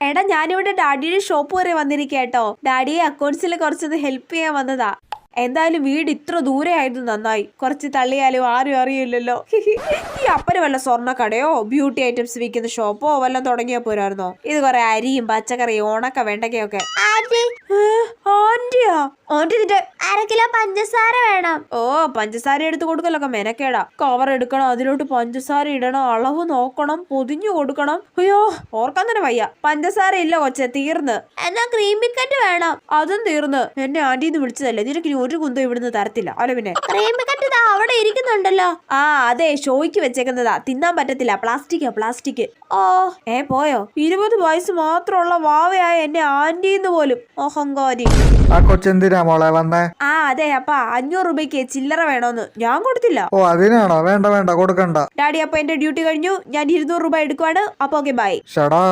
എടാ ഞാനിവിടെ ഡാഡിയുടെ ഷോപ്പ് വരെ വന്നിരിക്കട്ടോ. ഡാഡിയെ അക്കൗണ്ട്സിൽ കുറച്ചൊന്ന് ഹെൽപ്പ് ചെയ്യാൻ വന്നതാ. എന്തായാലും വീട് ഇത്ര ദൂരെ ആയിരുന്നു നന്നായി. കുറച്ച് തള്ളിയാലും ആരും അറിയില്ലല്ലോ. ഈ അപ്പന് വല്ല സ്വർണ്ണ കടയോ ബ്യൂട്ടി ഐറ്റംസ് വിൽക്കുന്ന ഷോപ്പോ വല്ലതും തുടങ്ങിയാ പോരായിരുന്നോ? ഇത് കുറെ അരിയും പച്ചക്കറിയും ഉണക്ക വെണ്ടക്കയൊക്കെ. ആന്റിയാ? ആന്റി നിന്റെ 1/2 കിലോ പഞ്ചസാര വേണം. ഓ പഞ്ചസാര എടുത്ത് കൊടുക്കലൊക്കെ മെനക്കേടാ. കവർ എടുക്കണം, അതിലോട്ട് പഞ്ചസാര ഇടണം, അളവ് നോക്കണം, പൊതിഞ്ഞു കൊടുക്കണം. അയ്യോ ഓർക്കാൻ തന്നെ വയ്യ. പഞ്ചസാര ഇല്ല കൊച്ചെ, തീർന്ന്. എന്നാ ക്രീം ബിസ്ക്കറ്റ് വേണം. അതും തീർന്ന്. എന്നെ ആന്റിന്ന് വിളിച്ചതല്ലേ, നിനക്ക് ഒരു കുന്തം ഇവിടുന്ന് തരത്തില്ല. അല്ല പിന്നെ ക്രീം ബിസ്ക്കറ്റ് അവിടെ ഇരിക്കുന്നുണ്ടല്ലോ. ആ അതെ, ഷോയ്ക്ക് വെച്ചേക്കുന്നതാ, തിന്നാൻ പറ്റത്തില്ല. പ്ലാസ്റ്റിക്. ഓ പോയോ? 20 വയസ്സ് മാത്രമുള്ള വാവയായ എന്നെ ആന്റിന്ന് പോലും. അഹങ്കാരി. ആ കൊച്ചെന്തിനാ മോളെ വന്നേ? ആ അതെ അപ്പ 500 രൂപയ്ക്ക് ചില്ലറ വേണോന്ന്. ഞാൻ കൊടുത്തില്ല. ഓ അതിനാണോ? വേണ്ട കൊടുക്കണ്ട ഡാഡി, അപ്പൊ എന്റെ ഡ്യൂട്ടി കഴിഞ്ഞു. ഞാൻ 200 രൂപ എടുക്കുവാണ്. അപ്പൊ ഓക്കെ ബൈ. ഷടാ.